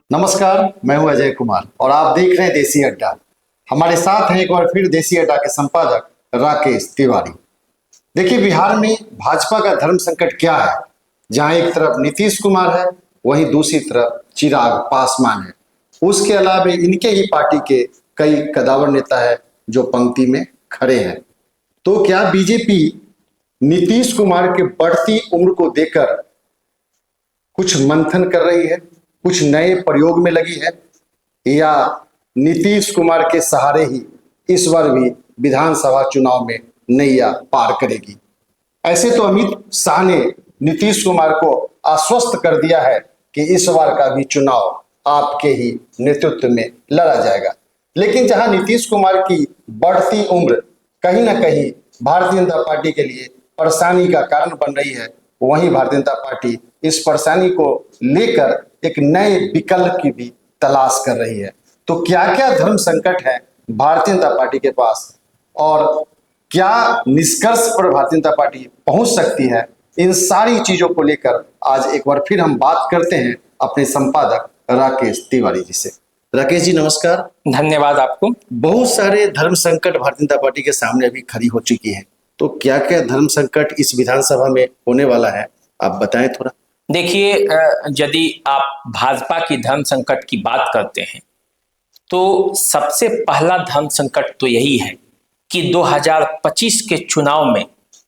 नमस्कार, मैं हूं अजय कुमार और आप देख रहे हैं देसी अड्डा। हमारे साथ हैं एक बार फिर देसी अड्डा के संपादक राकेश तिवारी। देखिए, बिहार में भाजपा का धर्म संकट क्या है, जहां एक तरफ नीतीश कुमार है, वहीं दूसरी तरफ चिराग पासवान है। उसके अलावा इनके ही पार्टी के कई कदावर नेता है जो पंक्ति में खड़े हैं। तो क्या बीजेपी नीतीश कुमार के बढ़ती उम्र को देकर कुछ मंथन कर रही है, कुछ नए प्रयोग में लगी है, या नीतीश कुमार के सहारे ही इस बार भी विधानसभा चुनाव में नैया पार करेगी? ऐसे तो अमित शाह ने नीतीश कुमार को आश्वस्त कर दिया है कि इस बार का भी चुनाव आपके ही नेतृत्व में लड़ा जाएगा। लेकिन जहां नीतीश कुमार की बढ़ती उम्र कहीं ना कहीं भारतीय जनता पार्टी के लिए परेशानी का कारण बन रही है, वहीं भारतीय जनता पार्टी इस परेशानी को लेकर एक नए विकल्प की भी तलाश कर रही है। तो क्या क्या धर्म संकट है भारतीय जनता पार्टी के पास और क्या निष्कर्ष पर भारतीय जनता पार्टी पहुंच सकती है, इन सारी चीजों को लेकर आज एक बार फिर हम बात करते हैं अपने संपादक राकेश तिवारी जी से। राकेश जी नमस्कार। धन्यवाद आपको। बहुत सारे धर्म संकट भारतीय जनता पार्टी के सामने अभी खड़ी हो चुकी है, तो क्या क्या धर्म संकट इस विधानसभा में होने वाला है, आप बताएं थोड़ा। देखिए, यदि आप भाजपा की धर्म संकट की बात करते हैं तो सबसे पहला धर्म संकट तो यही है कि 2025 के चुनाव में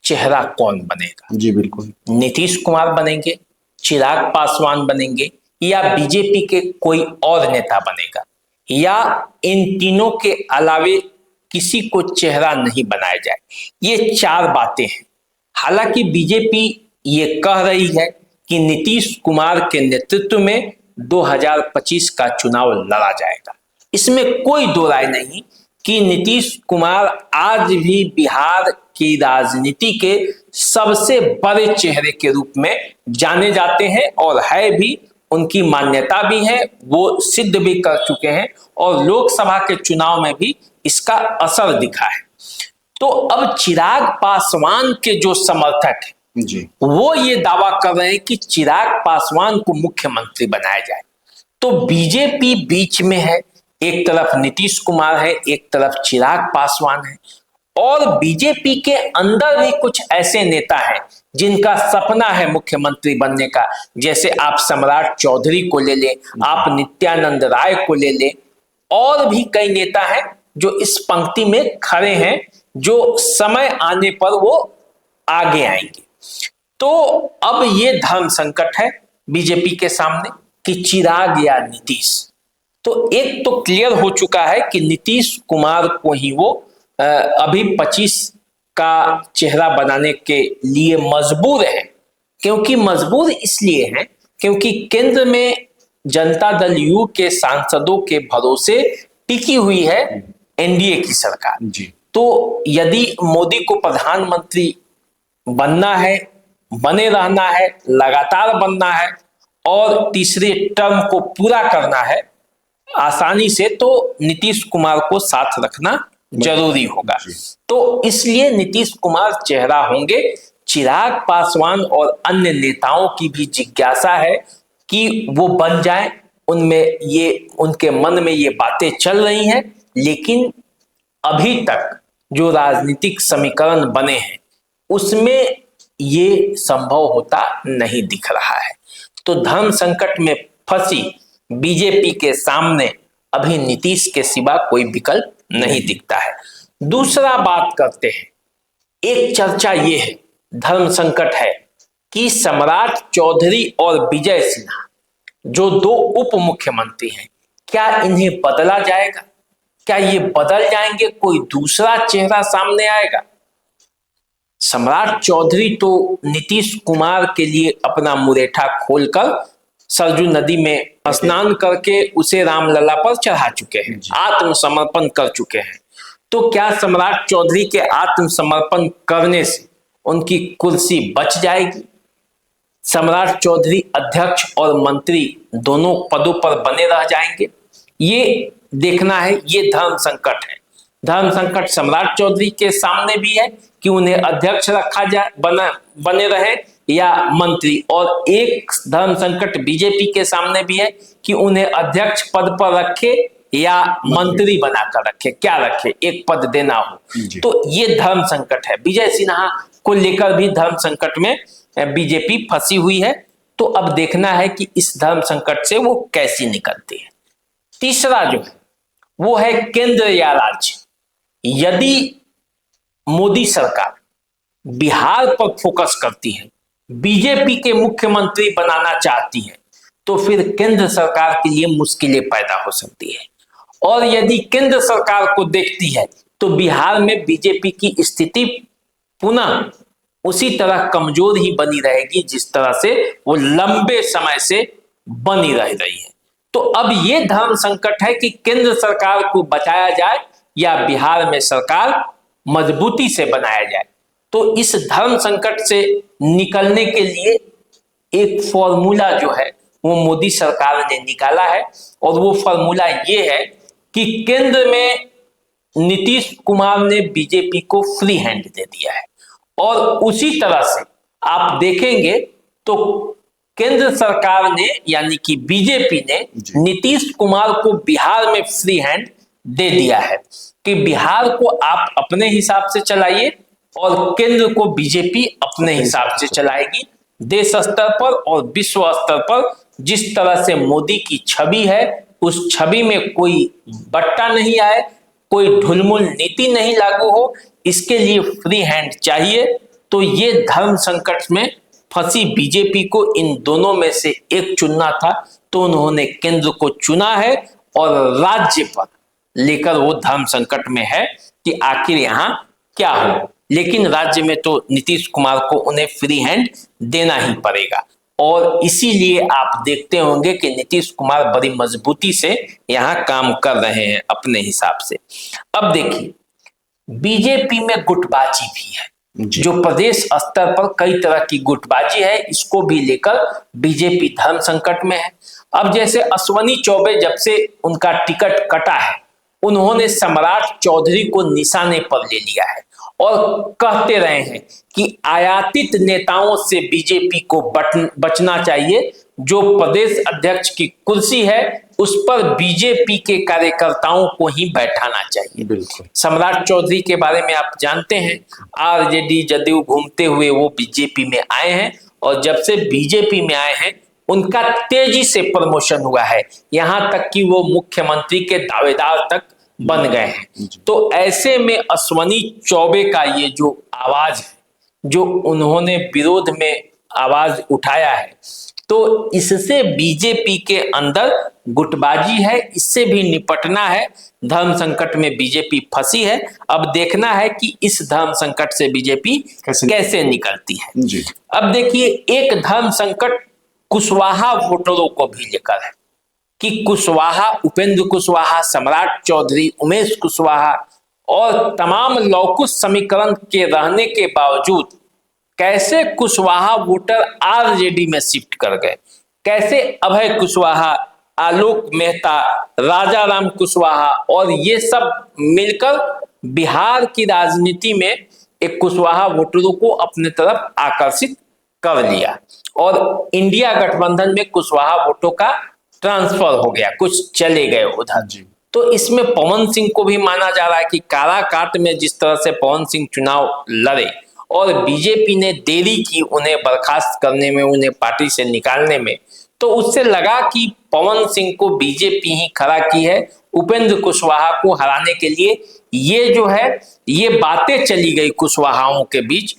चेहरा कौन बनेगा। जी बिल्कुल। नीतीश कुमार बनेंगे, चिराग पासवान बनेंगे, या बीजेपी के कोई और नेता बनेगा, या इन तीनों के अलावे किसी को चेहरा नहीं बनाया जाए। ये चार बातें हैं। हालांकि बीजेपी ये कह रही है कि नीतीश कुमार के नेतृत्व में 2025 का चुनाव लड़ा जाएगा। इसमें कोई दो राय नहीं कि नीतीश कुमार आज भी बिहार की राजनीति के सबसे बड़े चेहरे के रूप में जाने जाते हैं और है भी, उनकी मान्यता भी है, वो सिद्ध भी कर चुके हैं और लोकसभा के चुनाव में भी इसका असर दिखा है। तो अब चिराग पासवान के जो समर्थक हैं जी, वो ये दावा कर रहे हैं कि चिराग पासवान को मुख्यमंत्री बनाया जाए। तो बीजेपी बीच में है, एक तरफ नीतीश कुमार है, एक तरफ चिराग पासवान है, और बीजेपी के अंदर भी कुछ ऐसे नेता हैं जिनका सपना है मुख्यमंत्री बनने का। जैसे आप सम्राट चौधरी को ले लें, आप नित्यानंद राय को ले लें, और भी कई नेता हैं जो इस पंक्ति में खड़े हैं, जो समय आने पर वो आगे आएंगे। तो अब ये धर्म संकट है बीजेपी के सामने कि चिराग या नीतीश। तो एक तो क्लियर हो चुका है कि नीतीश कुमार को ही वो अभी 25 का चेहरा बनाने के लिए मजबूर है। क्योंकि मजबूर इसलिए है क्योंकि केंद्र में जनता दल यू के सांसदों के भरोसे टिकी हुई है एनडीए की सरकार जी। तो यदि मोदी को प्रधानमंत्री बनना है, बने रहना है, लगातार बनना है और तीसरे टर्म को पूरा करना है आसानी से, तो नीतीश कुमार को साथ रखना जरूरी होगा। तो इसलिए नीतीश कुमार चेहरा होंगे। चिराग पासवान और अन्य नेताओं की भी जिज्ञासा है कि वो बन जाए, उनमें ये, उनके मन में ये बातें चल रही हैं, लेकिन अभी तक जो राजनीतिक समीकरण बने हैं उसमें ये संभव होता नहीं दिख रहा है। तो धर्म संकट में फंसी बीजेपी के सामने अभी नीतीश के सिवा कोई विकल्प नहीं दिखता है। दूसरा बात करते हैं, एक चर्चा ये है, धर्म संकट है कि सम्राट चौधरी और विजय सिन्हा जो दो उप मुख्यमंत्री हैं, क्या इन्हें बदला जाएगा? क्या ये बदल जाएंगे? कोई दूसरा चेहरा सामने आएगा? सम्राट चौधरी तो नीतीश कुमार के लिए अपना मुरेठा खोलकर सरजू नदी में स्नान करके उसे रामलला पर चढ़ा चुके हैं, आत्मसमर्पण कर चुके हैं। तो क्या सम्राट चौधरी के आत्मसमर्पण करने से उनकी कुर्सी बच जाएगी? सम्राट चौधरी अध्यक्ष और मंत्री दोनों पदों पर बने रह जाएंगे? ये देखना है, ये धर्म संकट है। धर्म संकट सम्राट चौधरी के सामने भी है कि उन्हें अध्यक्ष रखा जाए, बने रहे या मंत्री, और एक धर्म संकट बीजेपी के सामने भी है कि उन्हें अध्यक्ष पद पर रखे या मंत्री बनाकर रखे, क्या रखे, एक पद देना हो। तो ये धर्म संकट है। विजय सिन्हा को लेकर भी धर्म संकट में बीजेपी फंसी हुई है। तो अब देखना है कि इस धर्म संकट से वो कैसी निकलती है। तीसरा जो है वो है केंद्र या राज्य। यदि मोदी सरकार बिहार पर फोकस करती है, बीजेपी के मुख्यमंत्री बनाना चाहती है, तो फिर केंद्र सरकार के लिए मुश्किलें पैदा हो सकती है। और यदि केंद्र सरकार को देखती है तो बिहार में बीजेपी की स्थिति पुनः उसी तरह कमजोर ही बनी रहेगी जिस तरह से वो लंबे समय से बनी रह रही है। तो अब ये धर्म संकट है कि केंद्र सरकार को बचाया जाए या बिहार में सरकार मजबूती से बनाया जाए। तो इस धर्म संकट से निकलने के लिए एक फॉर्मूला जो है वो मोदी सरकार ने निकाला है, और वो फॉर्मूला ये है कि केंद्र में नीतीश कुमार ने बीजेपी को फ्री हैंड दे दिया है, और उसी तरह से आप देखेंगे तो केंद्र सरकार ने यानी कि बीजेपी ने नीतीश कुमार को बिहार में फ्री हैंड दे दिया है कि बिहार को आप अपने हिसाब से चलाइए और केंद्र को बीजेपी अपने हिसाब से चलाएगी। देश स्तर पर और विश्व स्तर पर जिस तरह से मोदी की छवि है, उस छवि में कोई बट्टा नहीं आए, कोई ढुलमुल नीति नहीं लागू हो, इसके लिए फ्री हैंड चाहिए। तो ये धर्म संकट में फंसी बीजेपी को इन दोनों में से एक चुनना था, तो उन्होंने केंद्र को चुना है, और राज्य पर लेकर वो धर्म संकट में है कि आखिर यहाँ क्या हो। लेकिन राज्य में तो नीतीश कुमार को उन्हें फ्री हैंड देना ही पड़ेगा, और इसीलिए आप देखते होंगे कि नीतीश कुमार बड़ी मजबूती से यहाँ काम कर रहे हैं अपने हिसाब से। अब देखिए, बीजेपी में गुटबाजी भी है, जो प्रदेश स्तर पर कई तरह की गुटबाजी है, इसको भी लेकर बीजेपी धर्म संकट में है। अब जैसे अश्वनी चौबे जब से उनका टिकट कटा है, उन्होंने सम्राट चौधरी को निशाने पर ले लिया है और कहते रहे हैं कि आयातित नेताओं से बीजेपी को बचना चाहिए। जो प्रदेश अध्यक्ष की कुर्सी है उस पर बीजेपी के कार्यकर्ताओं को ही बैठाना चाहिए। बिल्कुल। सम्राट चौधरी के बारे में आप जानते हैं, आरजेडी जदयू घूमते हुए वो बीजेपी में आए हैं, और जब से बीजेपी में आए हैं उनका तेजी से प्रमोशन हुआ है, यहां तक कि वो मुख्यमंत्री के दावेदार तक बन गए हैं। तो ऐसे में अश्वनी चौबे का ये जो आवाज है, जो उन्होंने विरोध में आवाज उठाया है, तो इससे बीजेपी के अंदर गुटबाजी है, इससे भी निपटना है। धर्म संकट में बीजेपी फंसी है, अब देखना है कि इस धर्म संकट से बीजेपी कैसे निकलती है जी। अब देखिए, एक धर्म संकट कुशवाहा वोटरों को भी लेकर है कि कुशवाहा, उपेंद्र कुशवाहा, सम्राट चौधरी, उमेश कुशवाहा और तमाम लौकुश समीकरण के रहने के बावजूद कैसे कुशवाहा वोटर आरजेडी में शिफ्ट कर गए, कैसे अभय कुशवाहा, आलोक मेहता, राजा राम कुशवाहा और ये सब मिलकर बिहार की राजनीति में एक कुशवाहा वोटरों को अपने तरफ आकर्षित कर लिया, और इंडिया गठबंधन में कुशवाहा वोटों का ट्रांसफर हो गया, कुछ चले गए उधर। तो इसमें पवन सिंह को भी माना जा रहा है कि काराकाट में जिस तरह से पवन सिंह चुनाव लड़े और बीजेपी ने देरी की उन्हें बर्खास्त करने में, उन्हें पार्टी से निकालने में, तो उससे लगा कि पवन सिंह को बीजेपी ही खड़ा की है उपेंद्र कुशवाहा को हराने के लिए। ये जो है, ये बातें चली गई कुशवाहाओं के बीच,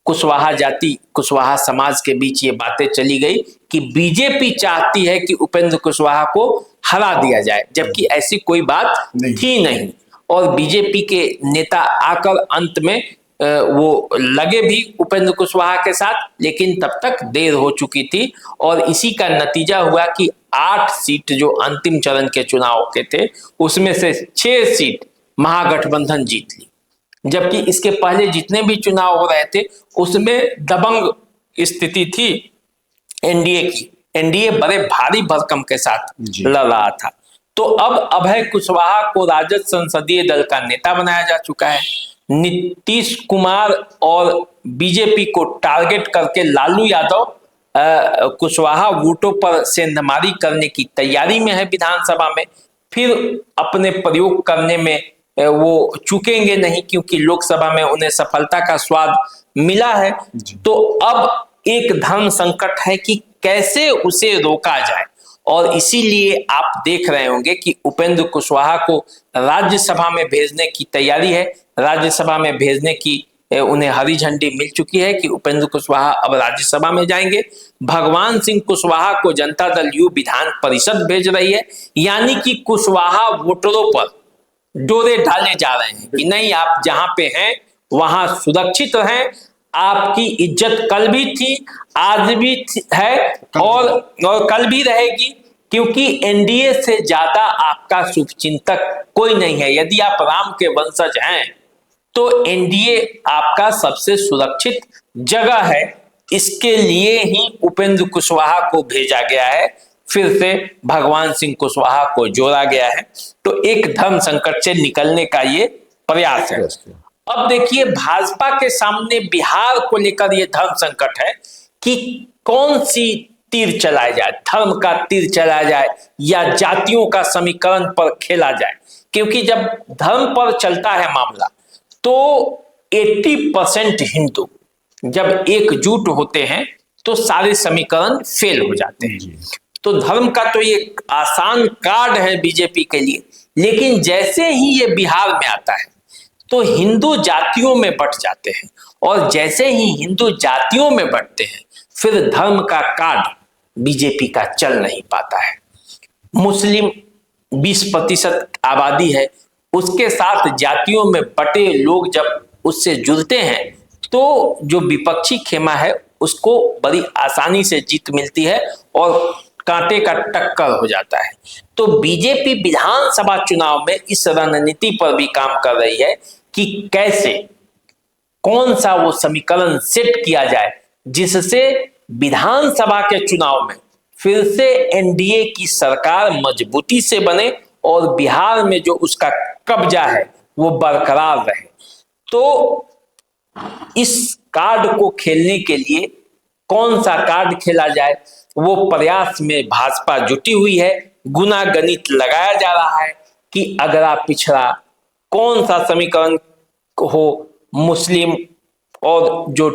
कुशवाहा जाति, कुशवाहा समाज के बीच ये बातें चली गई कि बीजेपी चाहती है कि उपेंद्र कुशवाहा को हरा दिया जाए, जबकि ऐसी कोई बात थी नहीं। और बीजेपी के नेता आकर अंत में वो लगे भी उपेंद्र कुशवाहा के साथ, लेकिन तब तक देर हो चुकी थी, और इसी का नतीजा हुआ कि 8 सीट जो अंतिम चरण के चुनाव के थे उसमें से 6 सीट महागठबंधन जीत ली, जबकि इसके पहले जितने भी चुनाव हो रहे थे उसमें दबंग स्थिति थी एनडीए की। एनडीए बड़े भारी भरकम के साथ लड़ रहा था। तो तो अब अभय कुशवाहा को राजद संसदीय दल का नेता बनाया जा चुका है। नीतीश कुमार और बीजेपी को टारगेट करके लालू यादव कुशवाहा वोटों पर सेंधमारी करने की तैयारी में है विधानसभा में। फिर अपने प्रयोग करने में वो चूकेंगे नहीं, क्योंकि लोकसभा में उन्हें सफलता का स्वाद मिला है। तो अब एक धर्म संकट है कि कैसे उसे रोका जाए, और इसीलिए आप देख रहे होंगे कि उपेंद्र कुशवाहा को राज्यसभा में भेजने की तैयारी है। राज्यसभा में भेजने की उन्हें हरी झंडी मिल चुकी है कि उपेंद्र कुशवाहा अब राज्यसभा में जाएंगे। भगवान सिंह कुशवाहा को जनता दल यू विधान परिषद भेज रही है, यानी कि कुशवाहा वोटरों पर डोरे डाले जा रहे हैं कि नहीं, आप जहां पे हैं वहां सुरक्षित रहें, आपकी इज्जत कल भी थी, आज भी है और कल भी रहेगी, क्योंकि एनडीए से ज्यादा आपका शुभचिंतक कोई नहीं है। यदि आप राम के वंशज हैं तो एनडीए आपका सबसे सुरक्षित जगह है। इसके लिए ही उपेंद्र कुशवाहा को भेजा गया है, फिर से भगवान सिंह कुशवाहा को जोड़ा गया है। तो एक धर्म संकट से निकलने का ये प्रयास है। अब देखिए, भाजपा के सामने बिहार को लेकर यह धर्म संकट है कि कौन सी तीर चलाया जाए, धर्म का तीर चलाया जाए या जातियों का समीकरण पर खेला जाए। क्योंकि जब धर्म पर चलता है मामला तो 80% हिंदू जब एकजुट होते हैं तो सारे समीकरण फेल हो जाते हैं। तो धर्म का तो ये आसान कार्ड है बीजेपी के लिए, लेकिन जैसे ही ये बिहार में आता है तो हिंदू जातियों में बंट जाते हैं, और जैसे ही हिंदू जातियों में बंटते हैं फिर धर्म का कार्ड बीजेपी का चल नहीं पाता है। मुस्लिम 20% आबादी है, उसके साथ जातियों में बटे लोग जब उससे जुड़ते हैं तो जो विपक्षी खेमा है उसको बड़ी आसानी से जीत मिलती है और कांटे का टक्कर हो जाता है। तो बीजेपी विधानसभा चुनाव में इस रणनीति पर भी काम कर रही है कि कैसे कौन सा वो समीकरण सेट किया जाए जिससे विधानसभा के चुनाव में फिर से एनडीए की सरकार मजबूती से बने और बिहार में जो उसका कब्जा है वो बरकरार रहे। तो इस कार्ड को खेलने के लिए कौन सा कार्ड खेला जाए, वो प्रयास में भाजपा जुटी हुई है। गुना गणित लगाया जा रहा है कि अगला पिछड़ा कौन सा समीकरण हो, मुस्लिम और जो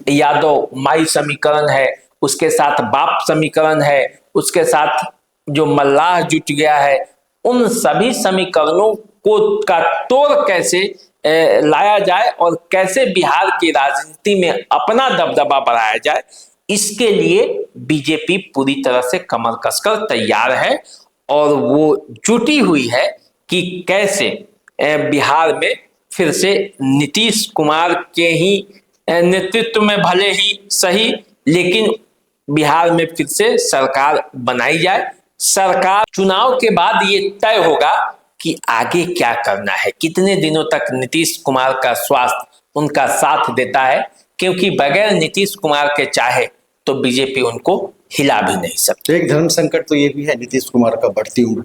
यादव माई समीकरण है, उसके साथ बाप समीकरण है, उसके साथ जो मल्लाह जुट गया है, उन सभी समीकरणों को का तोड़ कैसे लाया जाए और कैसे बिहार की राजनीति में अपना दबदबा बढ़ाया जाए, इसके लिए बीजेपी पूरी तरह से कमर कसकर तैयार है और वो जुटी हुई है कि कैसे बिहार में फिर से नीतीश कुमार के ही नेतृत्व में भले ही सही, लेकिन बिहार में फिर से सरकार बनाई जाए। सरकार चुनाव के बाद ये तय होगा कि आगे क्या करना है, कितने दिनों तक नीतीश कुमार का स्वास्थ्य उनका साथ देता है, क्योंकि बगैर नीतीश कुमार के चाहे तो बीजेपी उनको हिला भी नहीं सकती। एक धर्म संकट तो ये भी है नीतीश कुमार का बढ़ती उम्र।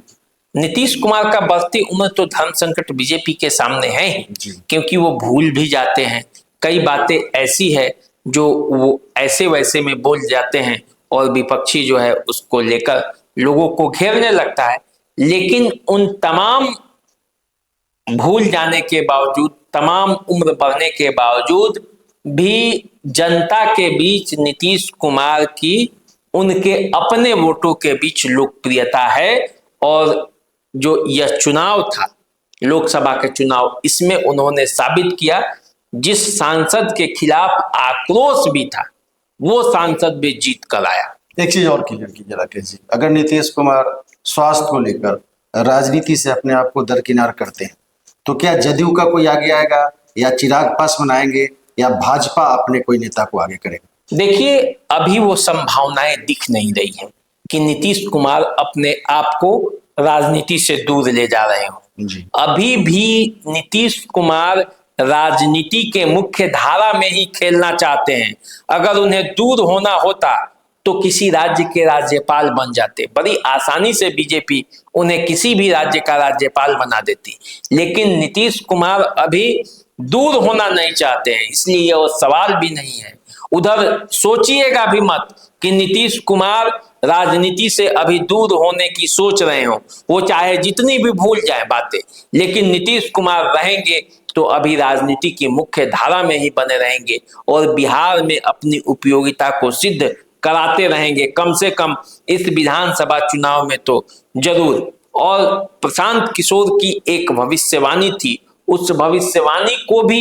नीतीश कुमार का बढ़ती उम्र तो धर्म संकट बीजेपी के सामने है ही, क्योंकि वो भूल भी जाते हैं। कई बातें ऐसी है जो वो ऐसे वैसे में बोल जाते हैं और विपक्षी जो है उसको लेकर लोगों को घेरने लगता है। लेकिन उन तमाम भूल जाने के बावजूद, तमाम उम्र बढ़ने के बावजूद भी जनता के बीच नीतीश कुमार की उनके अपने वोटों के बीच लोकप्रियता है। और जो यह चुनाव था, लोकसभा के चुनाव, इसमें उन्होंने साबित किया, जिस सांसद के खिलाफ आक्रोश भी था वो सांसद भी जीत कर आया। एक चीज और क्लियर कीजिए राकेश जी, अगर नीतीश कुमार स्वास्थ्य को लेकर राजनीति से अपने आप को दरकिनार करते हैं तो क्या जदयू का कोई आगे आएगा, या चिराग पासवान आएंगे, या भाजपा अपने कोई नेता को आगे करेगा? देखिए, अभी वो संभावनाएं दिख नहीं रही हैं कि नीतीश कुमार अपने आप को राजनीति से दूर ले जा रहे हो। अभी भी नीतीश कुमार राजनीति के मुख्य धारा में ही खेलना चाहते हैं। अगर उन्हें दूर होना होता तो किसी राज्य के राज्यपाल बन जाते, बड़ी आसानी से बीजेपी उन्हें किसी भी राज्य का राज्यपाल बना देती। लेकिन नीतीश कुमार अभी दूर होना नहीं चाहते हैं, इसलिए यह सवाल भी नहीं है। उधर सोचिएगा भी मत कि नीतीश कुमार राजनीति से अभी दूर होने की सोच रहे हो। वो चाहे जितनी भी भूल जाए बातें, लेकिन नीतीश कुमार रहेंगे तो अभी राजनीति की मुख्य धारा में ही बने रहेंगे और बिहार में अपनी उपयोगिता को सिद्ध कराते रहेंगे, कम से कम इस विधानसभा चुनाव में तो जरूर। और प्रशांत किशोर की एक भविष्यवाणी थी, उस भविष्यवाणी को भी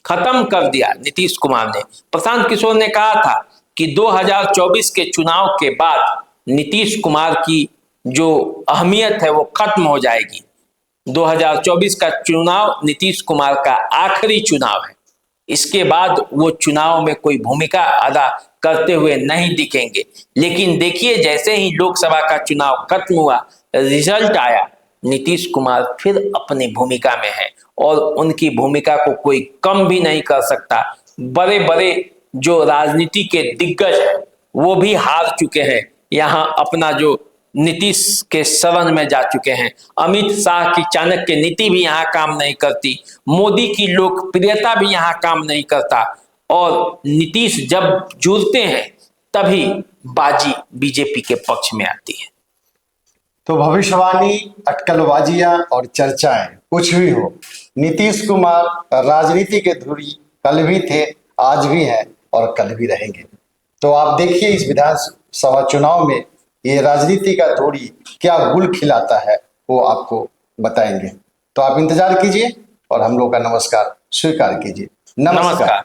खत्म कर दिया नीतीश कुमार ने। प्रशांत किशोर ने कहा था कि 2024 के चुनाव के बाद नीतीश कुमार की जो अहमियत है वो खत्म हो जाएगी। 2024 का चुनाव नीतीश कुमार का आखिरी चुनाव है, इसके बाद वो चुनाव में कोई भूमिका अदा करते हुए नहीं दिखेंगे। लेकिन देखिए, जैसे ही लोकसभा का चुनाव खत्म हुआ, रिजल्ट आया, नीतीश कुमार फिर अपनी भूमिका में है और उनकी भूमिका को कोई कम भी नहीं कर सकता। बड़े बड़े जो राजनीति के दिग्गज हैं वो भी हार चुके हैं, यहाँ अपना जो नीतीश के शरण में जा चुके हैं। अमित शाह की चाणक्य नीति भी यहाँ काम नहीं करती, मोदी की लोकप्रियता भी यहाँ काम नहीं करता, और नीतीश जब जुड़ते हैं तभी बाजी बीजेपी के पक्ष में आती है। तो भविष्यवाणी, अटकलबाजियां और चर्चाएं कुछ भी हो, नीतीश कुमार राजनीति के धुरी कल भी थे, आज भी हैं और कल भी रहेंगे। तो आप देखिए इस विधानसभा चुनाव में ये राजनीति का धुरी क्या गुल खिलाता है, वो आपको बताएंगे। तो आप इंतजार कीजिए और हम लोग का नमस्कार स्वीकार कीजिए। नमस्कार।